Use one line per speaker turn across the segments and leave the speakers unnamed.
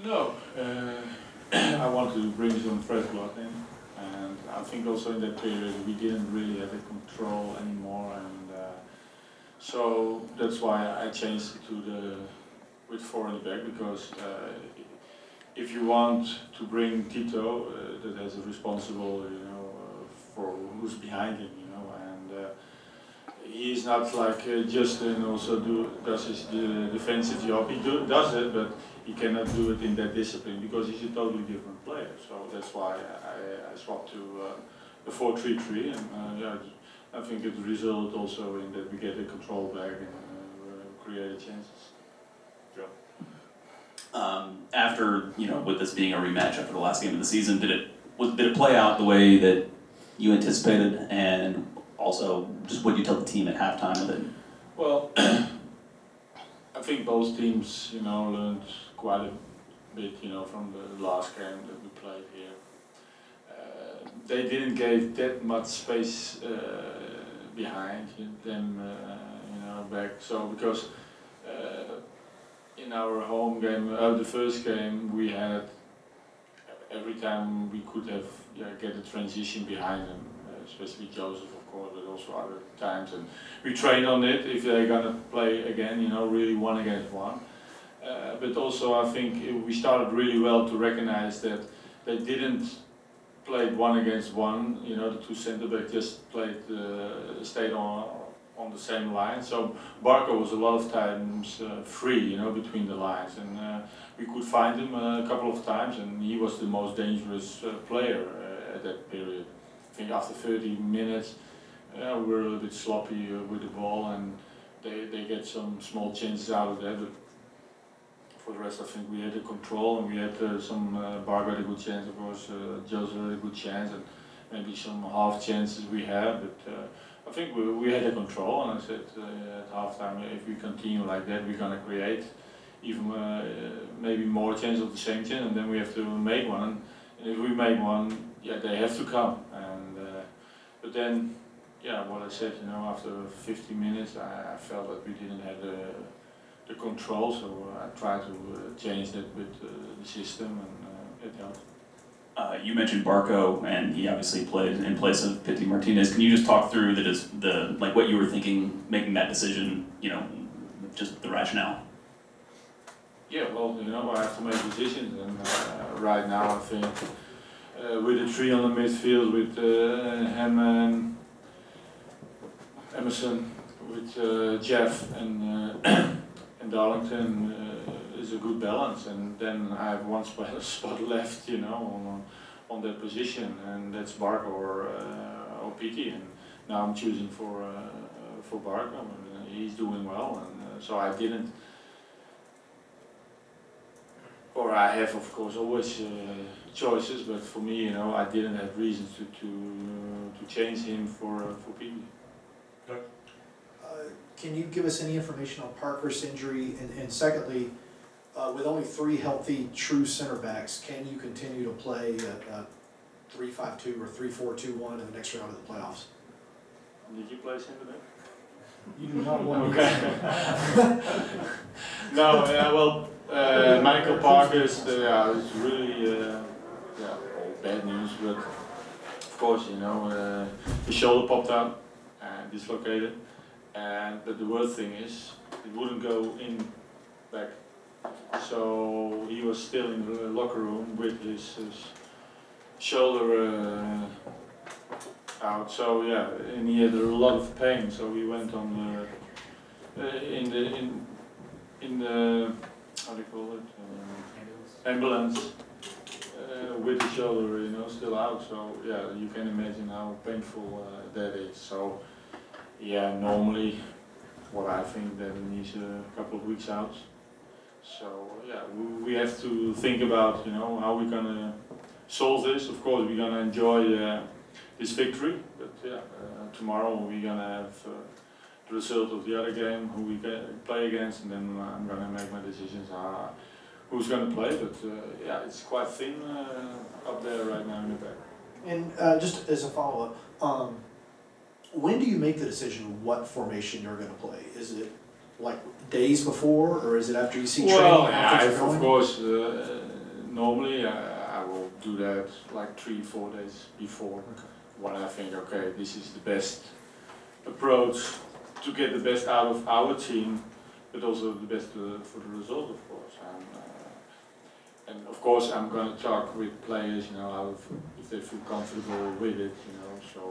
No, I want to bring some fresh blood in, and I think also in that period we didn't really have the control anymore, and so that's why I changed it to the with 4 in the back, because if you want to bring Tito, that has a responsible, for who's behind him, and he's not like Justin also does his defensive job. He does it, but he cannot do it in that discipline because he's a totally different player. So that's why I swapped to the 4-3-3, and I think it resulted also in that we get the control back and created chances.
After, with this being a rematch after the last game of the season, did it play out the way that you anticipated, and also just what you tell the team at halftime with it?
Well, I think both teams, learned quite a bit, from the last game that we played here. They didn't give that much space behind them, back. So because in our home game, the first game, we had every time we could have get a transition behind them, especially Joseph, of course, but also other times. And we train on it if they're gonna play again, really 1 against 1. But also I think we started really well to recognize that they didn't play 1 against 1. The 2 center backs just stayed on the same line. So Barco was a lot of times free, between the lines, and we could find him a couple of times, and he was the most dangerous player at that period. I think after 30 minutes, we were a little bit sloppy with the ball, and they get some small chances out of that. But for the rest, I think we had the control, and we had Barco had a good chance, of course, Joseph had a good chance, and maybe some half chances we had. But I think we had the control, and I said at halftime, if we continue like that, we're gonna create even maybe more chance of the same chance, and then we have to make one. And if we make one, they have to come. And but then, what I said, after 50 minutes, I felt that we didn't have the control, so I tried to change that with the system, and it helped.
You mentioned Barco, and he obviously played in place of Pity Martinez. Can you just talk through what you were thinking, making that decision? Just the rationale.
Yeah, well, I have to make decisions, and right now I think with the 3 on the midfield, with Hammond, Emerson, with Jeff and Darlington is a good balance, and then I have one spot left, on that position, and that's Barco or Pity, and now I'm choosing for Barco, and he's doing well, and so I didn't. Or I have, of course, always choices, but for me, I didn't have reasons to change him for Pity.
Can you give us any information on Parkhurst's injury? And secondly, with only 3 healthy true center backs, can you continue to play a 3-5-2 or 3-4-2-1 in the next round of the playoffs?
Did you play center back?
You do not want
Okay. No, well, Michael Parkhurst, it's really, all bad news, but of course, his shoulder popped out and dislocated, but the worst thing is, it wouldn't go in back. So he was still in the locker room with his shoulder out. So and he had a lot of pain. So we went on in the how do you call it, ambulance with the shoulder, still out. So you can imagine how painful that is. So normally, what I think then he's a couple of weeks out. So we have to think about how we're gonna solve this. Of course, we're gonna enjoy this victory, but tomorrow we're gonna have the result of the other game, who we play against, and then I'm gonna make my decisions who's gonna play. But it's quite thin up there right now in the back.
And just as a follow-up, when do you make the decision what formation you're going to play? Is it like days before, or is it after you see training?
Well, of course, normally I will do that like 3-4 days before, when I think, okay, this is the best approach to get the best out of our team, but also the best for the result, of course. And of course, I'm going to talk with players, if they feel comfortable with it, So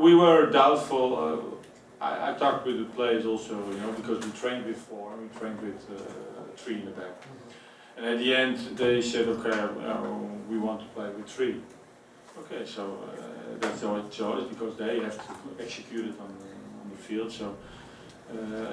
we were doubtful. I talked with the players also, because we trained with 4, we trained with 3 in the back. And at the end, they said, okay, we want to play with 3. Okay, so that's our choice, because they have to execute it on the field. So,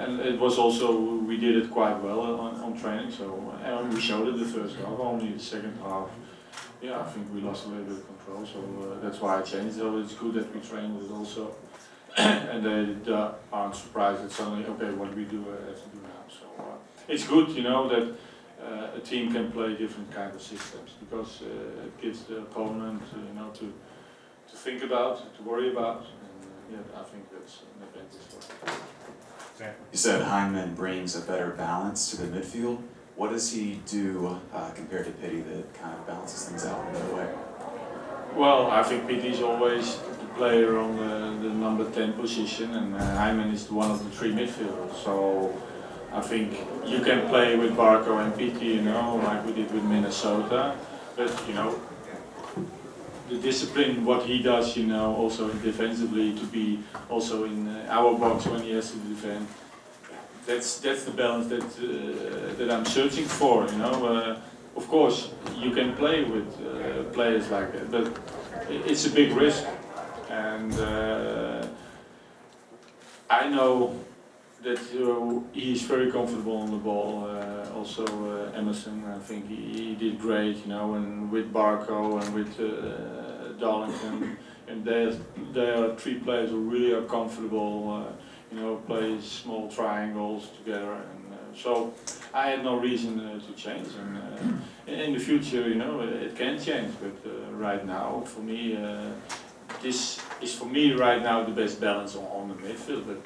and it was also, we did it quite well on training. So, and we showed it the first half. Only the second half, I think we lost a little bit of control. So that's why I changed. So it's good that we trained it also, and they aren't surprised that suddenly, okay, what do we do? Have to do now. So it's good, that. A team can play different kinds of systems, because it gives the opponent, to think about, to worry about, and I think that's an advantage for us.
You said Hyman brings a better balance to the midfield. What does he do compared to Pitty that kind of balances things out in a better way?
Well, I think Pitty is always the player on the number 10 position, and Hyman is one of the 3 midfielders. So I think you can play with Barco and Pitty, like we did with Minnesota, but the discipline, what he does, also defensively, to be also in our box when he has to defend. That's the balance that I'm searching for. Of course, you can play with players like that, but it's a big risk, and I know that he is very comfortable on the ball. Also Emerson, I think he did great, and with Barco and with Darlington, and they are 3 players who really are comfortable. Play small triangles together, and so I had no reason to change. And in the future, it can change, but right now, for me, this is for me right now the best balance on the midfield. But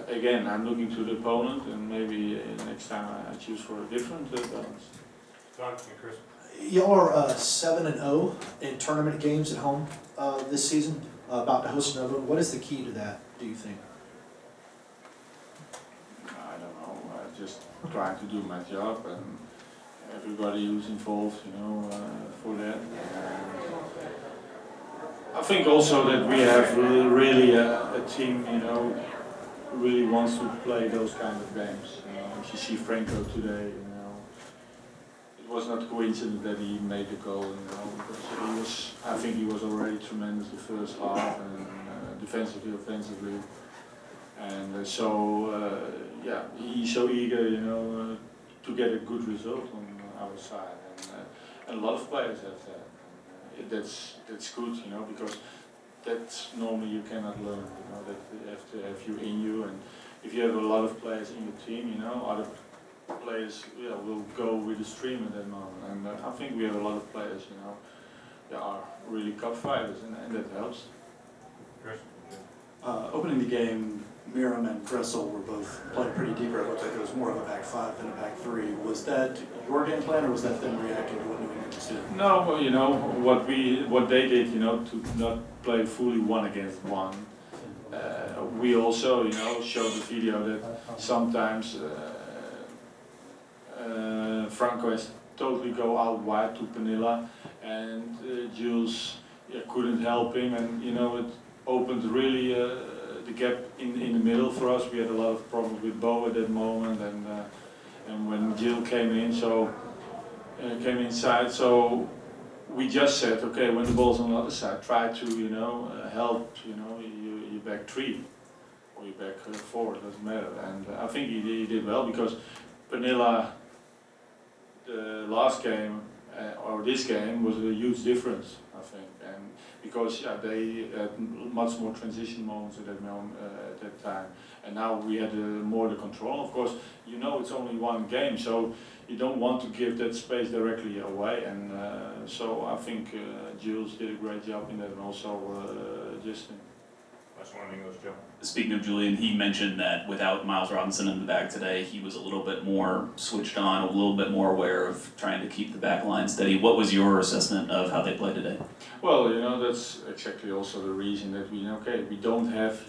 again, I'm looking to the opponent, and maybe next time I choose for a different balance.
Chris.
Y'all are 7-0 in tournament games at home this season, about to host another one. What is the key to that, do you think?
I don't know. I just trying to do my job, and everybody who's involved, for that. I think also that we have really a team, really wants to play those kind of games. If you see Franco today, it was not coincidence that he made the goal, because I think he was already tremendous the first half, and defensively, offensively, and he's so eager, to get a good result on our side, and a lot of players have that. That's good, because that's normally you cannot learn, that you have to have you in you, and if you have a lot of players in your team, other players will go with the stream at that moment, and I think we have a lot of players, that are really cup fighters, and that helps.
Opening the game, Miram and Gressel were both playing pretty deep. It looked like it was more of a back 5 than a back 3. Was that your game plan, or was that them reacting to what New England was doing?
No, well, what they did, to not play fully 1 against 1. We also, showed the video that sometimes Franco has totally go out wide to Pernilla, and Jules couldn't help him, and it opened really the gap in the middle for us. We had a lot of problems with Bo at that moment, and when Jill came in, came inside, so we just said, okay, when the ball's on the other side, try to help your back 3 or your back 4, it doesn't matter. And I think he did well, because Pernilla, the last game or this game, was a huge difference, I think, and because they had much more transition moments at that moment, at that time, and now we had more the control. Of course, it's only 1 game, so you don't want to give that space directly away, and so I think Jules did a great job in that, and also Justin.
That's one in English, Joe.
Speaking of Julian, he mentioned that without Miles Robinson in the bag today, he was a little bit more switched on, a little bit more aware of trying to keep the back line steady. What was your assessment of how they played today?
Well, that's exactly also the reason that we don't have,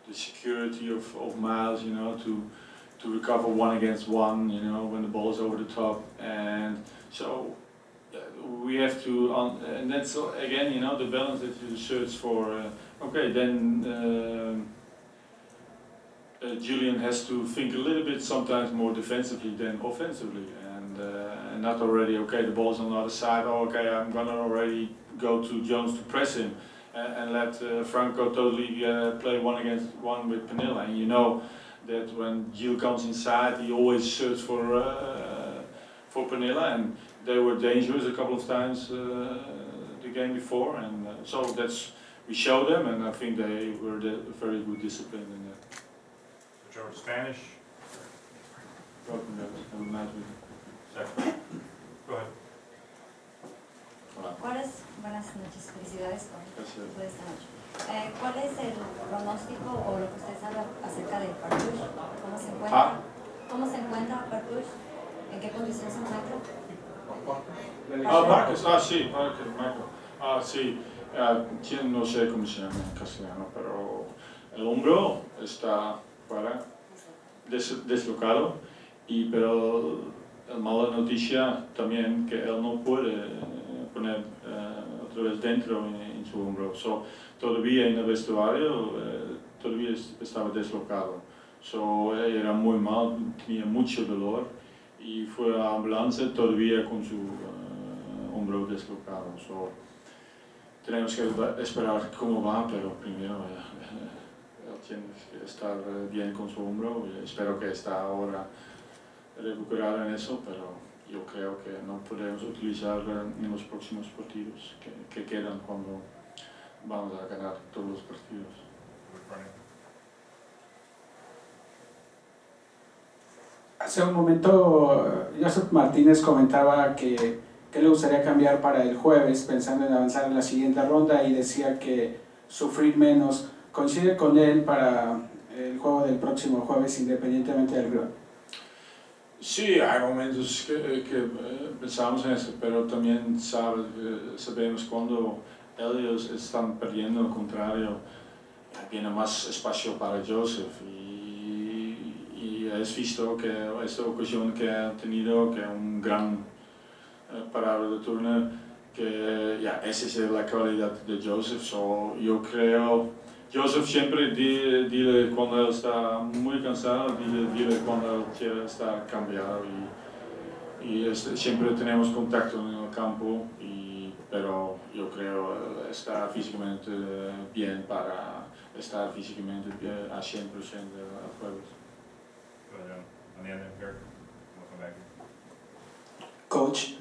the security of Miles, to recover 1 against 1, when the ball is over the top, and so we have to, and that's again, the balance that you search for. Then Julian has to think a little bit sometimes more defensively than offensively, and not already the ball's on the other side. I'm gonna already go to Jones to press him, and let Franco totally play 1 against 1 with Pernilla. And that when Gil comes inside, he always searches for Pernilla, and they were dangerous a couple of times the game before, and so we showed them, and I think they were very good discipline in that.
Switch over to Spanish.
Welcome guys, have a nice week.
Second. Go ahead.
Hola.
Buenas noches, felicidades
Gracias.
por esta noche. ¿Cuál es el pronóstico o lo que usted sabe acerca de Parkhurst? ¿Cómo se encuentra Parkhurst? ¿En qué condición se encuentra?
Parkhurst, sí, Michael. Sí, no sé cómo se llama en castellano, pero el hombro está fuera, deslocado, pero la mala noticia también que él no puede poner otra vez dentro en su hombro. Todavía en el vestuario todavía estaba deslocado. Era muy mal, tenía mucho dolor y fue a la ambulancia todavía con su hombro deslocado. Tenemos que esperar cómo va, pero primero él tiene que estar bien con su hombro y espero que está ahora recuperado en eso, pero yo creo que no podemos utilizar en los próximos partidos que quedan cuando vamos a ganar todos los partidos.
Hace un momento, Joseph Martinez comentaba que le gustaría cambiar para el jueves, pensando en avanzar en la siguiente ronda, y decía que sufrir menos. ¿Coincide con él para el juego del próximo jueves, independientemente del rival?
Sí, hay momentos que pensamos en eso, pero también sabemos cuando ellos están perdiendo, al contrario, viene más espacio para Joseph y has visto que esta ocasión que ha tenido, que un gran parado de turno, que esa es la calidad de Joseph. Yo creo, Joseph siempre dile cuando él está muy cansado, dile cuando él quiere estar cambiado y siempre tenemos contacto en el campo, pero yo creo está físicamente bien para estar físicamente a 100% el jueves.
Coach,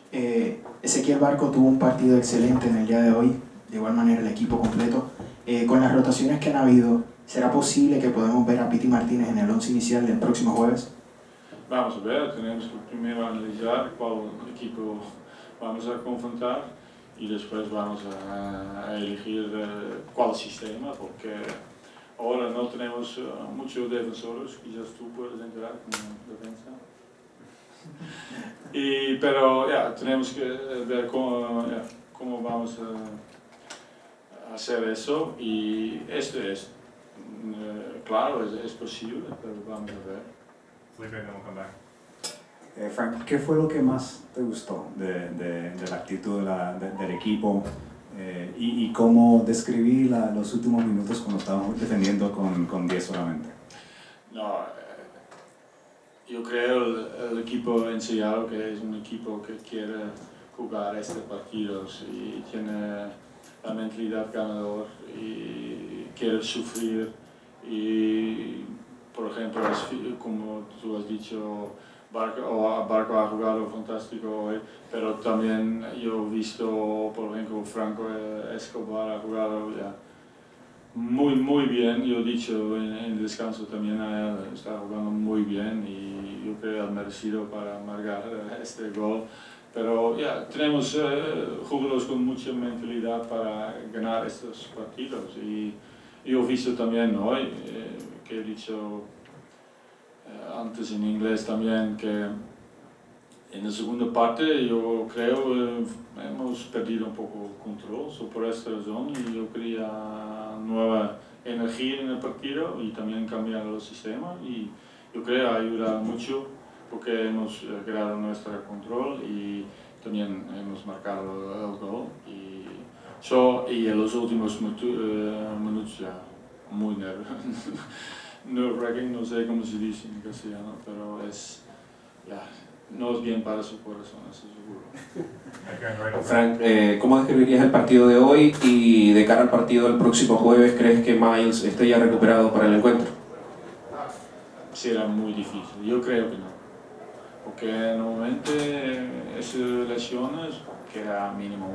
Ezequiel Barco tuvo un partido excelente en el día de hoy, de igual manera el equipo completo. Con las rotaciones que han habido, ¿será posible que podamos ver a Pity Martínez en el 11 inicial del próximo jueves?
Vamos a ver, tenemos que primero analizar cuál equipo vamos a confrontar y después vamos a elegir cuál sistema, porque ahora no tenemos muchos defensores, quizás tú puedes entrar como defensa. Pero tenemos que ver cómo vamos a hacer eso, y esto es, claro, es posible, pero vamos a ver.
Felipe, then we'll come back.
Frank, ¿qué fue lo que más te gustó de la actitud del equipo y cómo describir los últimos minutos cuando estábamos defendiendo con 10 solamente?
No, yo creo el equipo ensayado, que es un equipo que quiere jugar este partido y tiene la mentalidad ganador y quiere sufrir, y por ejemplo, como tú has dicho, Barco ha jugado fantástico hoy, pero también yo he visto, por ejemplo, Franco Escobar ha jugado muy bien. Yo he dicho en el descanso también a él, está jugando muy bien y yo creo que ha merecido para marcar este gol. Pero tenemos jugadores con mucha mentalidad para ganar estos partidos, y yo he visto también hoy, que he dicho antes en inglés también, que en la segunda parte yo creo hemos perdido un poco el control, por esta razón, y yo quería nueva energía en el partido y también cambiar el sistema, y yo creo ha ayudado mucho porque hemos creado nuestro control y también hemos marcado el gol. Y en los últimos minutos ya muy nerve-wracking, no sé cómo se dice en castellano, pero no es bien para su corazón, eso seguro.
Frank, ¿cómo describirías el partido de hoy y de cara al partido del próximo jueves, crees que Miles esté ya recuperado para el encuentro?
Será muy difícil, yo creo que no, porque normalmente esas lesiones queda mínimo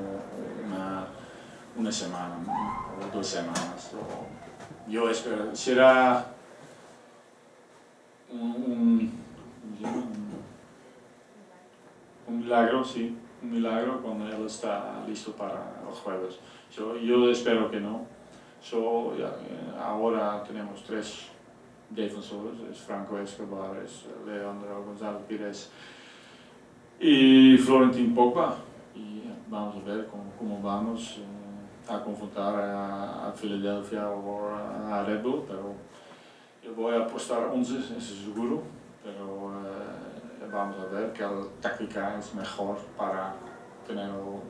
una semana o 2 semanas. Yo espero, será un milagro, sí, un milagro cuando él está listo para los jueves. Yo espero que no. Ahora tenemos 3 defensores, es Franco Escobar, es Leandro González Pires y Florentin Pogba. Y vamos a ver cómo vamos a confrontar a Philadelphia o a Red Bull, pero yo voy a apostar 11, eso es seguro, pero vamos a ver que la táctica es mejor para tener un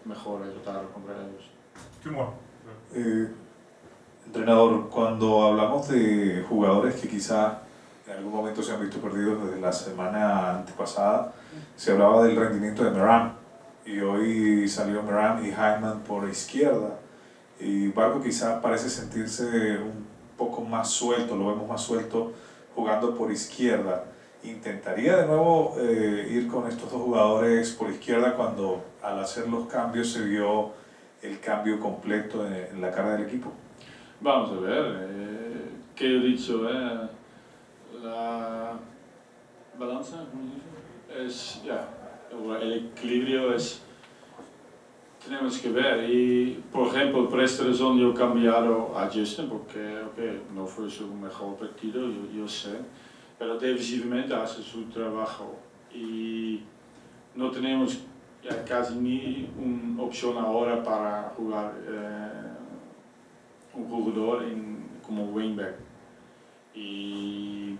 mejor resultado contra ellos.
Entrenador, cuando hablamos de jugadores que quizá en algún momento se han visto perdidos desde la semana antepasada, se hablaba del rendimiento de Meram, y hoy salió Meram y Hyman por izquierda, y Barco quizá parece sentirse un poco más suelto, lo vemos más suelto jugando por izquierda. ¿Intentaría de nuevo ir con estos 2 jugadores por izquierda cuando al hacer los cambios se vio el cambio completo en la cara del equipo?
Vamos a ver, ¿qué he dicho? La balanza, es, el equilibrio es, tenemos que ver, y por ejemplo, por esta razón yo he cambiado a Justin, porque no fue su mejor partido, yo sé, pero defensivamente hace su trabajo y no tenemos casi ni una opción ahora para jugar un jugador como wingback, y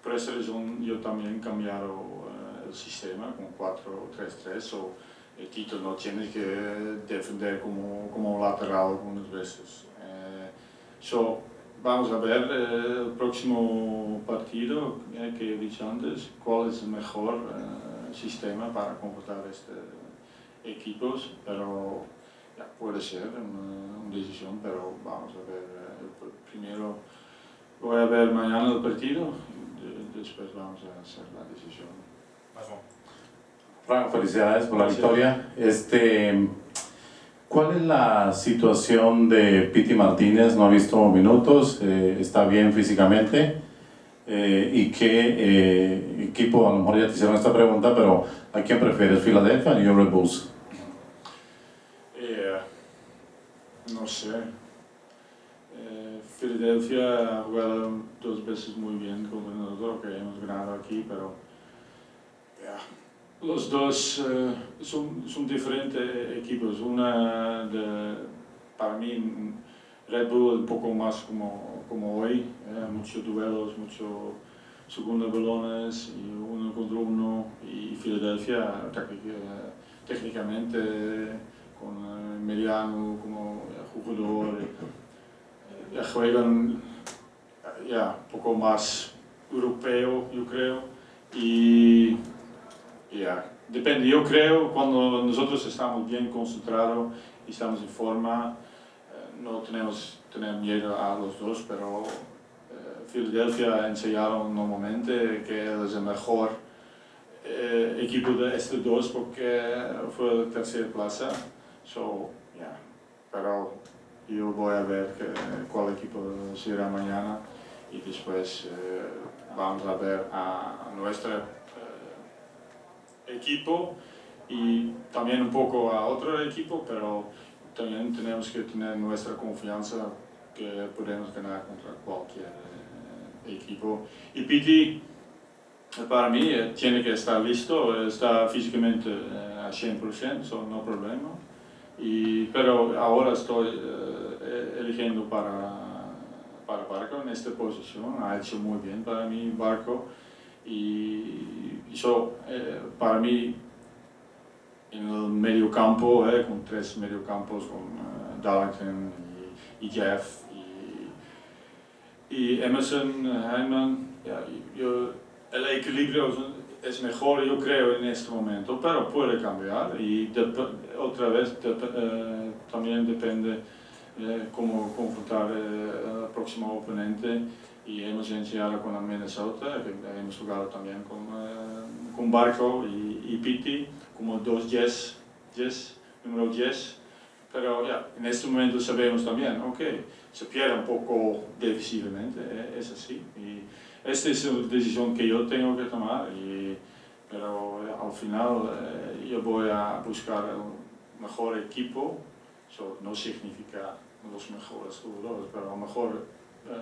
por esa razón yo también he cambiado el sistema con 4-3-3, o el Tito no tiene que defender como lateral algunas veces. Vamos a ver el próximo partido que he dicho antes, cuál es el mejor sistema para confrontar estos equipos, pero puede ser una decisión, pero vamos a ver. Primero voy a ver mañana el partido, después vamos a hacer la decisión.
Frank, felicidades por la victoria. ¿Cuál es la situación de Pity Martinez? No ha visto minutos, está bien físicamente. ¿Y qué equipo? A lo mejor ya te hicieron esta pregunta, pero ¿a quién prefieres, Philadelphia o New York Red Bulls?
No sé. Philadelphia ha jugado 2 veces muy bien contra nosotros, que hemos ganado aquí, pero los dos son diferentes equipos. Para mí, Red Bull un poco más como hoy, muchos duelos, muchos segundos balones y 1 contra 1, y Philadelphia técnicamente con mediano como jugador, juegan un poco más europeo, yo creo, y depende. Yo creo cuando nosotros estamos bien concentrados y estamos en forma, no tenemos que tener miedo a los dos, pero Philadelphia enseñaron normalmente que es el mejor equipo de estos dos porque fue la tercera plaza. Pero yo voy a ver cuál equipo será mañana, y después vamos a ver a nuestro equipo y también un poco a otro equipo, pero también tenemos que tener nuestra confianza que podemos ganar contra cualquier equipo. Y Piti, para mí, tiene que estar listo, está físicamente a 100%, no problema. Pero ahora estoy eligiendo para Barco en esta posición, ha hecho muy bien para mí Barco. Para mí, en el medio campo, con 3 mediocampos, con Darlington y Jeff y Emerson, Hyman, el equilibrio es mejor, yo creo, en este momento, pero puede cambiar y otra vez también depende cómo confrontar el próximo oponente. Y hemos iniciado con Minnesota, que hemos jugado también con Barco y Piti, como 2 número 10. Pero en este momento sabemos también, se pierde un poco defensivamente, es así. Y esta es la decisión que yo tengo que tomar, pero al final yo voy a buscar el mejor equipo, eso no significa los mejores jugadores, pero el mejor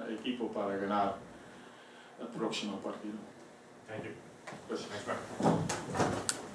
equipo para ganar el próximo partido.
Thank you.
Gracias.
Thanks, man.